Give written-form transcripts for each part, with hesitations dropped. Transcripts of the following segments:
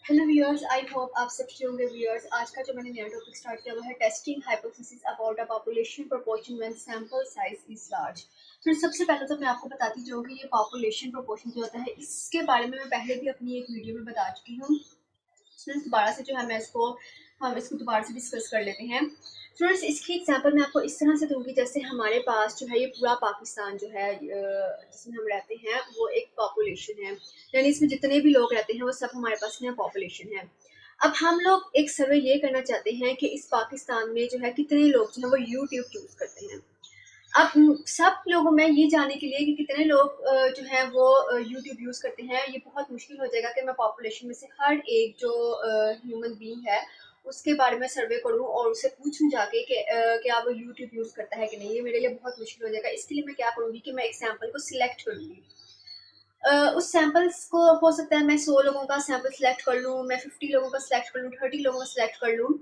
Hello viewers, I hope आप सब अच्छे होंगे। व्यूअर्स, आज का जो मैंने नया टॉपिक स्टार्ट किया वो है testing hypothesis about a population proportion when sample size is large. फिर सबसे पहले तो मैं आपको बताती जाऊँ कि ये पॉपुलेशन प्रोपोर्शन जो होता है इसके बारे में मैं पहले भी अपनी एक वीडियो में बता चुकी हूँ। दोबारा से जो है मैं हम इसको दोबारा से डिस्कस कर लेते हैं। फ्रेंड्स, इसकी एग्जांपल मैं आपको इस तरह से दूंगी जैसे हमारे पास जो है ये पूरा पाकिस्तान जो है जिसमें हम रहते हैं वो एक पॉपुलेशन है, यानी इसमें जितने भी लोग रहते हैं वो सब हमारे पास यहाँ पॉपुलेशन है। अब हम लोग एक सर्वे ये करना चाहते हैं कि इस पाकिस्तान में जो है कितने लोग जो है वो यूट्यूब यूज करते हैं। अब सब लोगों में ये जानने के लिए कि कितने लोग जो है वो यूट्यूब यूज करते हैं, ये बहुत मुश्किल हो जाएगा कि मैं पॉपुलेशन में से हर एक जो ह्यूमन बीइंग है उसके बारे में सर्वे करूं और उसे पूछूं जाके कि क्या वो यूट्यूब यूज करता है कि नहीं। ये मेरे लिए बहुत मुश्किल हो जाएगा। इसके लिए मैं क्या करूंगी कि मैं एक सैंपल को सिलेक्ट करूंगी। उस सैंपल्स को हो सकता है मैं 100 लोगों का सैंपल सिलेक्ट कर लूँ, मैं 50 लोगों का सिलेक्ट कर लूँ, 30 लोगों का सिलेक्ट कर लूँ,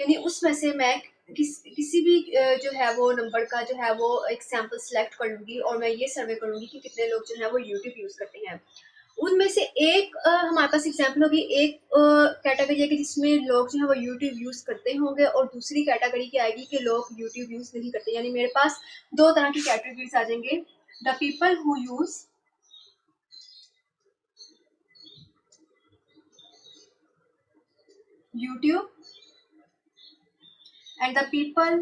यानी उसमें से मैं किसी भी जो है वो नंबर का जो है वो एक सैंपल सिलेक्ट कर लूंगी और मैं ये सर्वे करूंगी कि कितने लोग जो है वो यूट्यूब यूज करते हैं। उनमें से एक हमारे पास एग्जाम्पल होगी, एक कैटेगरी है कि जिसमें लोग जो है वो यूट्यूब यूज करते होंगे और दूसरी कैटेगरी की आएगी कि लोग यूट्यूब यूज नहीं करते। यानी मेरे पास दो तरह की कैटेगरीज आ जाएंगे, the people who use YouTube and the people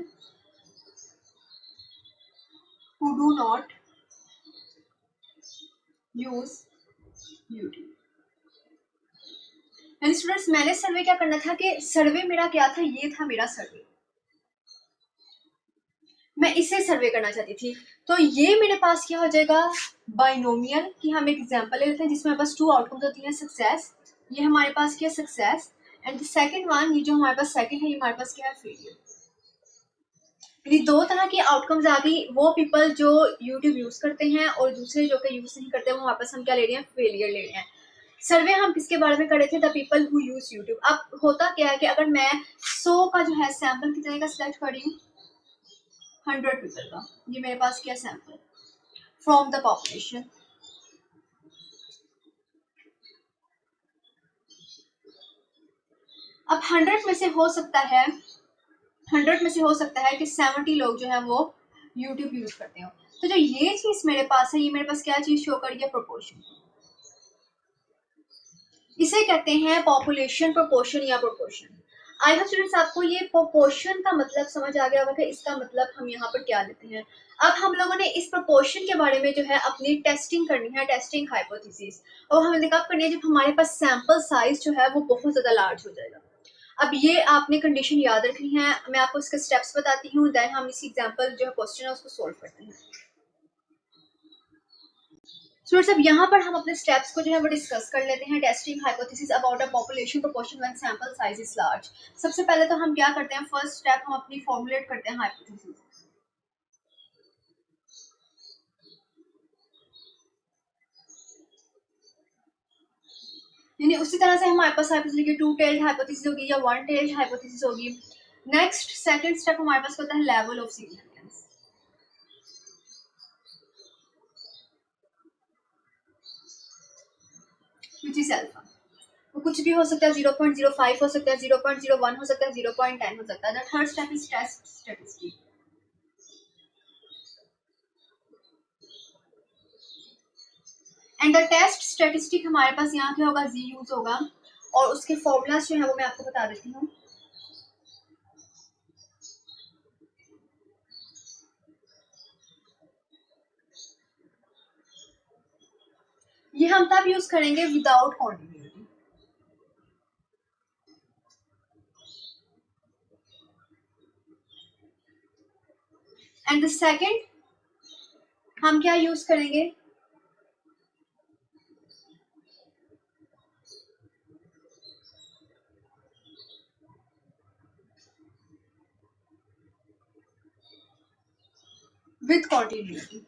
who do not use YouTube। यानी स्टूडेंट्स, मैंने सर्वे क्या करना था कि सर्वे मेरा क्या था, ये था मेरा सर्वे, मैं इसे सर्वे करना चाहती थी। तो ये मेरे पास क्या हो जाएगा, बाइनोमियल की हम एक एग्जांपल ले लेते हैं जिसमें हमारे पास टू आउटकम्स होती हैं, सक्सेस, ये हमारे पास क्या success, and the second one, ये जो हमारे पास सेकंड है ये हमारे पास क्या है, फेलियर। यानी दो तरह की आउटकम्स आ गई, वो पीपल जो यूट्यूब यूज करते हैं और दूसरे जो कि यूज नहीं करते, वो वापस हम क्या ले रहे हैं, फेलियर ले रहे हैं। सर्वे हम किसके बारे में कर रहे थे, the people who use YouTube. अब होता क्या है कि अगर मैं 100 का जो है सैंपल कितने का सिलेक्ट कर रही हूँ, 100 पीपल का, ये मेरे पास क्या सैंपल फ्रॉम द पॉपुलेशन। अब 100 में से हो सकता है 100 में से हो सकता है कि 70 लोग जो है वो यूट्यूब यूज करते हो। तो जो ये चीज मेरे पास है, ये मेरे पास क्या चीज शो करी है, प्रोपोर्शन। इसे कहते हैं पॉपुलेशन प्रोपोर्शन या प्रोपोर्शन। आई होप स्टूडेंट्स आपको ये प्रोपोर्शन का मतलब समझ आ गया होगा कि इसका मतलब हम यहाँ पर क्या लेते हैं। अब हम लोगों ने इस प्रोपोर्शन के बारे में जो है अपनी टेस्टिंग करनी है, टेस्टिंग हाइपोथेसिस, और हमें कब करनी है, जब हमारे पास सैंपल साइज जो है वो बहुत ज्यादा लार्ज हो जाएगा। अब ये आपने कंडीशन याद रखनी है, मैं आपको इसके स्टेप्स बताती हूँ, देन हम इसी एग्जांपल जो है क्वेश्चन है उसको सोल्व करते हैं। स्टूडेंट्स, अब यहाँ पर हम अपने स्टेप्स को जो है वो डिस्कस कर लेते हैं। Testing hypothesis about a population proportion when sample size is large. सबसे पहले तो हम क्या करते हैं, फर्स्ट स्टेप हम अपनी फॉर्मुलेट करते हैं हाइपोथेसिस। यानी उसी तरह से हमारे पास हाइपोथेसिस की टू टेल्ड हाइपोथेसिस होगी या वन टेल्ड हाइपोथेसिस होगी। नेक्स्ट सेकंड स्टेप हमारे पास होता है level of significance, which is alpha. वो कुछ भी हो सकता है, 0.05 हो सकता है, 0.01 हो सकता है, 0.10 हो सकता है। The third step is test statistic. And the test statistic हमारे पास यहाँ क्या होगा, जी यूज होगा, और उसके फॉर्मूलाज जो है वो मैं आपको बता देती हूँ। ये हम तब यूज करेंगे without continuity. And the second हम क्या यूज करेंगे, विद कॉन्टिन्यूटी।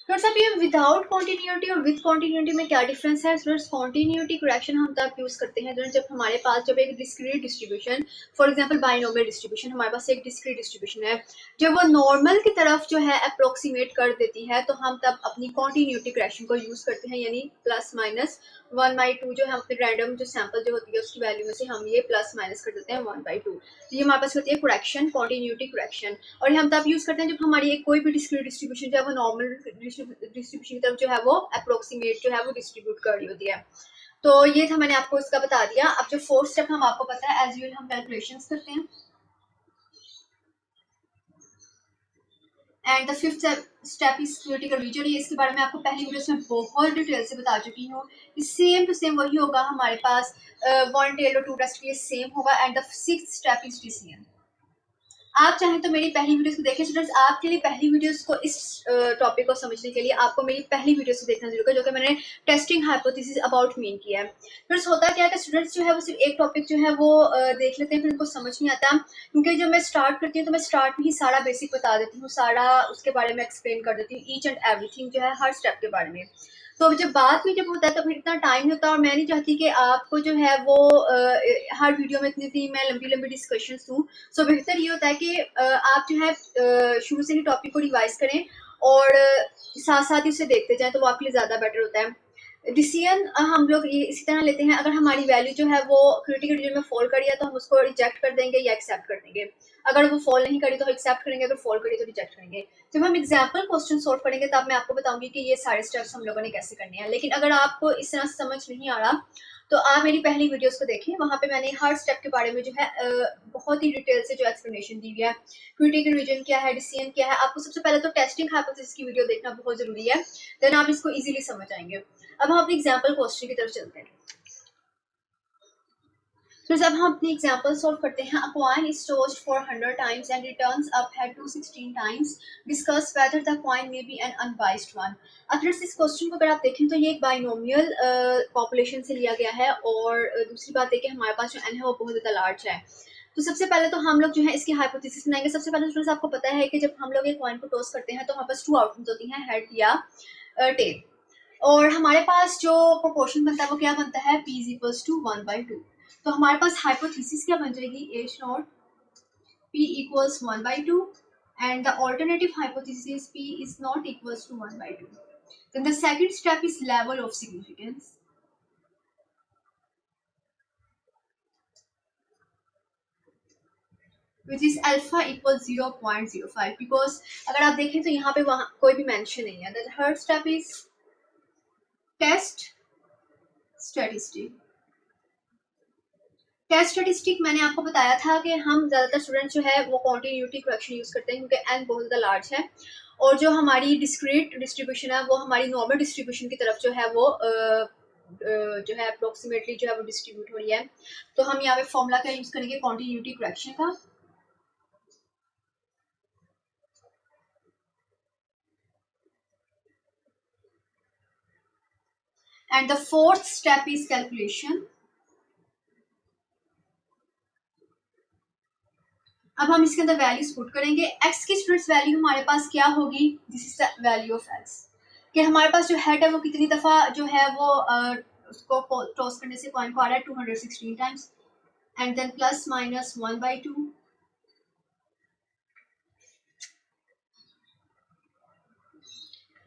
स्टूडेंट्स अब ये विदाउट कॉन्टिन्यूटी और विद कॉन्टिन्यूटी में क्या डिफरेंस है स्टूडेंट्स? कॉन्टिन्यूटी करेक्शन हम तब यूज करते हैं जब हमारे पास जब एक discrete distribution, for example binomial distribution, हमारे पास एक डिस्क्रीट डिस्ट्रीब्यूशन है, जब वो नॉर्मल की तरफ जो है अप्रोक्सीमेट कर देती है तो हम तब अपनी कॉन्टिन्यूटी करेक्शन को यूज करते हैं, यानी प्लस माइनस 1/2 जो है अपने रैंडम जो सैंपल जो होती है उसकी वैल्यू में से हम ये प्लस माइनस कर देते हैं 1/2। तो ये हमारे पास होती है करेक्शन, कॉन्टिन्यूटी करेक्शन। और ये हम तब यूज करते हैं जब हमारी एक कोई भी डिस्क्रीट डिस्ट्रीब्यूशन जो है वो नॉर्मल डिस्ट्रीब्यूशन की तरफ जो है वो अप्रोक्सीमेट जो है वो डिस्ट्रीब्यूट कर रही होती है। तो ये था, मैंने आपको इसका बता दिया। अब जो फोर्थ स्टेप हम आपको पता है एज यूजुअल हम कैलकुलेशंस करते हैं। And the fifth step is critical reason. ये इसके बारे में आपको पहली वीडियो में बहुत डिटेल से बता चुकी हूँ। सेम टू सेम वही होगा हमारे पास, वन टेल और टू टेस्ट ये सेम होगा। And the sixth step is decision. आप चाहें तो मेरी पहली वीडियोस को देखें स्टूडेंट्स। आपके लिए पहली वीडियोस को इस टॉपिक को समझने के लिए आपको मेरी पहली वीडियोस को देखना जरूर है, जो कि मैंने टेस्टिंग हाइपोथेसिस अबाउट मीन किया है। फ्रेंड्स होता क्या है कि स्टूडेंट्स जो है वो सिर्फ एक टॉपिक जो है वो देख लेते हैं, फिर उनको समझ नहीं आता, क्योंकि जब मैं स्टार्ट करती हूँ तो मैं स्टार्ट में ही सारा बेसिक बता देती हूँ, सारा उसके बारे में एक्सप्लेन कर देती हूँ, ईच एंड एवरीथिंग जो है हर स्टेप के बारे में। तो जब बात भी जब होता है तो फिर इतना टाइम नहीं होता, और मैं नहीं चाहती कि आपको जो है वो हर वीडियो में इतनी मैं लंबी लंबी डिस्कशन दूँ। सो बेहतर ये होता है कि आप जो है शुरू से ही टॉपिक को रिवाइज करें और साथ साथ ही उसे देखते जाएं, तो वो आपके लिए ज़्यादा बेटर होता है। डिसीजन हम लोग ये इसी तरह लेते हैं, अगर हमारी वैल्यू जो है वो क्रिटिकल रीजन में फॉल करी है तो हम उसको रिजेक्ट कर देंगे या एक्सेप्ट कर देंगे। अगर वो फॉल नहीं करी तो एक्सेप्ट करेंगे, अगर फॉल करी तो रिजेक्ट करेंगे। जब हम एग्जाम्पल क्वेश्चन सॉल्व करेंगे तब मैं आपको बताऊंगी कि ये सारे स्टेप्स हम लोगों ने कैसे करने हैं। लेकिन अगर आपको इस तरह समझ नहीं आ रहा तो आप मेरी पहली वीडियोस को देखें, वहाँ पे मैंने हर स्टेप के बारे में जो है बहुत ही डिटेल से जो एक्सप्लेनेशन दी है। क्रिटिकल रीजन क्या है, डिसीजन क्या है। आपको सबसे पहले तो टेस्टिंग हाइपोथेसिस की वीडियो देखना बहुत जरूरी है, देन आप इसको इजीली समझ आएंगे। अब हम अपनी एग्जाम्पल क्वेश्चन की तरफ चलते हैं। तो जब हम अपनी एग्जाम्पल सॉल्व करते हैं, a coin is tossed for 100 times and returns up head to 16 times, discuss whether the coin may be an unbiased one. अब फ्रेंड्स इस क्वेश्चन को अगर आप देखें तो ये एक बाइनोमियल पॉपुलेशन से लिया गया है, और दूसरी बात है कि हमारे पास जो एन है वो बहुत ज़्यादा लार्ज है। तो सबसे पहले तो हम लोग जो है इसकी हाइपोथेसिस बनाएंगे। सबसे पहले स्टूडेंट्स आपको पता है कि जब हम लोग एक कॉइन को टॉस करते हैं तो हमारे पास 2 आउटकम्स होती हैं, हेड या टेल। और हमारे पास जो प्रोपोर्शन बनता है वो क्या बनता है, p इज इक्वल्स टू 1/2। तो हमारे पास हाइपोथेसिस क्या बन जाएगी, h not p equals 1/2 and the alternative hypothesis p is not equals to 1/2। Then the second step is level of significance, which is alpha equals 0.05, because अगर आप देखें तो यहाँ पे वहाँ कोई भी मेंशन नहीं है। The third step is test statistic। Test statistic मैंने आपको बताया था कि हम ज़्यादातर स्टूडेंट जो है वो कॉन्टिन्यूटी करेक्शन यूज़ करते हैं, क्योंकि एन बहुत ज़्यादा लार्ज है, और जो हमारी डिस्क्रीट डिस्ट्रीब्यूशन है वो हमारी नॉर्मल डिस्ट्रीब्यूशन की तरफ जो है वो जो है अप्रोक्सीमेटली जो है वो डिस्ट्रीब्यूट हो रही है। तो हम यहाँ पे फॉर्मूला क्या यूज़ करेंगे, कॉन्टिन्यूटी करेक्शन का। And the fourth step is calculation. अब हम इसके अंदर वैल्यूज पुट करेंगे। एक्स की स्टूडेंट्स वैल्यू हमारे पास क्या होगी, this is the value of x, कि हमारे पास जो हेड है वो कितनी दफा जो है वो उसको टॉस करने से कॉइन को आ रहा है 216 times, and then plus minus 1/2।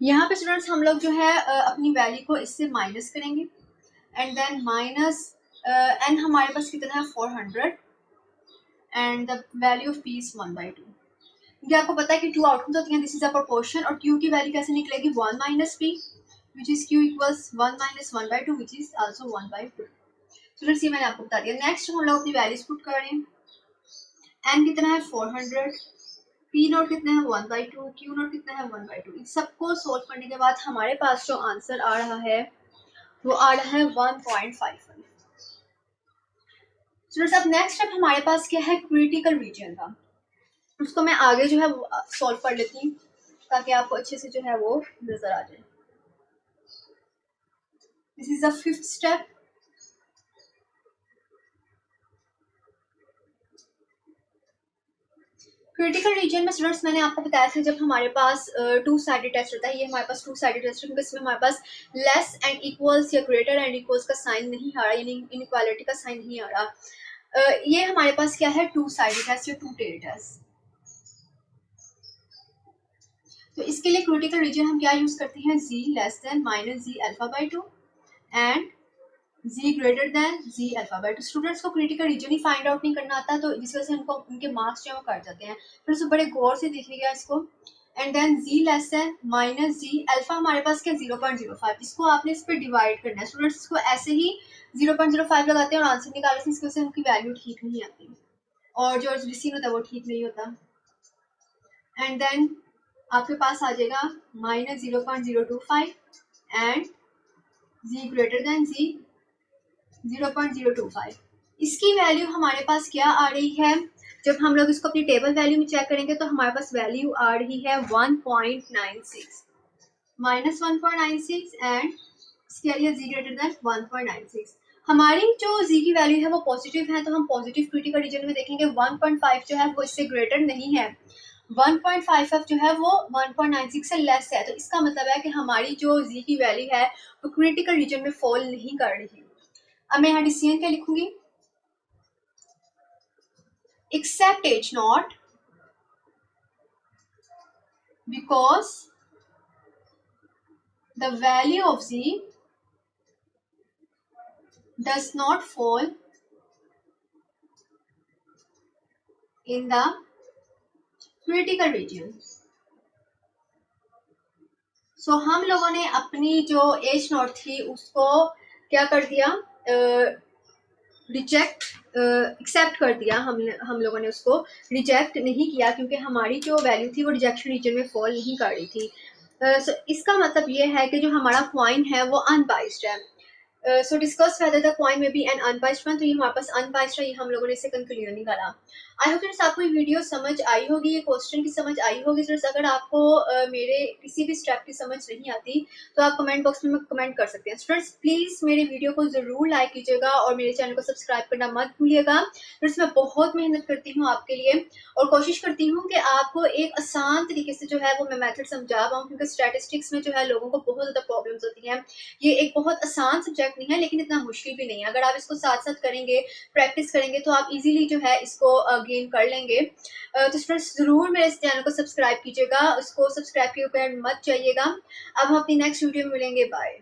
यहाँ पे स्टूडेंट्स हम लोग जो है अपनी वैल्यू को इससे माइनस करेंगे, एंड देन माइनस एन हमारे पास कितना है 400, and the value of P is 1/2। क्योंकि आपको पता है कि 2 आउटकम्स होती हैं, दिस इज अ प्रोपोर्शन, और q की वैल्यू कैसे निकलेगी, 1 minus p, which is q equals 1 minus 1/2, which is also 1/2। तो ये मैंने आपको बता दिया। नेक्स्ट हम लोग अपनी वैल्यूज पुट कर रहे हैं। n कितना है 400, p नोट कितना है 1/2, q नोट कितना है 1/2। इन सबको सोल्व करने के बाद हमारे पास जो आंसर आ रहा है वो आ रहा है 1.55। स्टूडेंट्स अब नेक्स्ट स्टेप हमारे पास क्या है, क्रिटिकल रीजन का। उसको मैं आगे जो है सॉल्व कर लेती हूँ ताकि आपको अच्छे से जो है वो नजर आ जाए। This is the fifth step. Critical reason में स्टूडेंट्स मैंने आपको बताया था जब हमारे पास टू साइडेड टेस्ट होता है, ये हमारे पास टू साइडेड टेस्ट है क्योंकि इसमें हमारे पास लेस एंड इक्वल्स या ग्रेटर एंड इक्वल्स का साइन नहीं आ रहा, यानी इनइक्वालिटी का साइन नहीं आ रहा। ये हमारे पास क्या है, टू साइडेड टेस्ट या टू टेल्ड टेस्ट। तो इसके लिए क्रिटिकल रीजन हम क्या यूज करते हैं, z less than minus z alpha by two and z greater than z alpha by two. Students को क्रिटिकल रीजन ही फाइंड आउट नहीं करना आता, तो जिस वजह से उनको उनके मार्क्स जो है वो कट जाते हैं। फिर उसको बड़े गौर से देखिएगा इसको। And then z less than minus z alpha हमारे पास क्या 0.05, इसको आपने इस पर डिवाइड करना है। स्टूडेंट्स इसको ऐसे ही 0.05 लगाते हैं और आंसर निकालते हैं, इसकी वजह से उनकी वैल्यू ठीक नहीं आती और जो रिसीव होता है वो ठीक नहीं होता। एंड देन आपके पास आ जाएगा minus 0.025 and z greater than z 0.025। इसकी वैल्यू हमारे पास क्या आ रही है, जब हम लोग इसको अपनी टेबल वैल्यू में चेक करेंगे तो हमारे पास वैल्यू आ रही है 1.96 माइनस 1.96 एंड इसकी आ रही है z ग्रेटर देन 1.96। हमारी जो z की वैल्यू है वो पॉजिटिव है, तो हम पॉजिटिव क्रिटिकल रीजन में देखेंगे 1.5 जो है वो इससे ग्रेटर नहीं है, 1.55 जो है वो 1.96 से लेस है। तो इसका मतलब है कि हमारी जो z की वैल्यू है वो क्रिटिकल रीजन में फॉल नहीं कर रही। अब मैं यहाँ डिसीजन क्या लिखूंगी, accept H not because the value of z does not fall in the critical region। So हम लोगों ने अपनी जो एच नॉट थी उसको क्या कर दिया, रिजेक्ट एक्सेप्ट कर दिया। हम लोगों ने उसको रिजेक्ट नहीं किया क्योंकि हमारी जो वैल्यू थी वो रिजेक्शन रीजन में फॉल नहीं कर रही थी। सो इसका मतलब ये है कि जो हमारा कॉइन है वो अनबाइस्ड है। सो डिस्कस वेदर द कॉइन में बी एन अनबाइस्ड वन, तो ये हमारे पास अनबाइस्ड है, ये हम लोगों ने इसे कंक्लूजन निकाला। आई होप फ्रेंड्स आपको ये वीडियो समझ आई होगी, ये क्वेश्चन की समझ आई होगी। फ्रेंड्स अगर आपको मेरे किसी भी स्टेप की समझ नहीं आती तो आप कमेंट बॉक्स में कमेंट कर सकते हैं। स्टूडेंट्स प्लीज मेरे वीडियो को जरूर लाइक कीजिएगा और मेरे चैनल को सब्सक्राइब करना मत भूलिएगा। फ्रेंड्स मैं बहुत मेहनत करती हूँ आपके लिए और कोशिश करती हूँ कि आपको एक आसान तरीके से जो है वो मैं मेथड समझा पाऊँ, क्योंकि स्टैटिस्टिक्स में जो है लोगों को बहुत ज़्यादा प्रॉब्लम्स होती हैं। ये एक बहुत आसान सब्जेक्ट नहीं है लेकिन इतना मुश्किल भी नहीं है। अगर आप इसको साथ साथ करेंगे, प्रैक्टिस करेंगे तो आप इजीली जो है इसको गेन कर लेंगे। तो स्टूडेंट्स जरूर मेरे इस चैनल को सब्सक्राइब कीजिएगा, उसको सब्सक्राइब के ऊपर मत जाइएगा। अब हम अपनी नेक्स्ट वीडियो में मिलेंगे, बाय।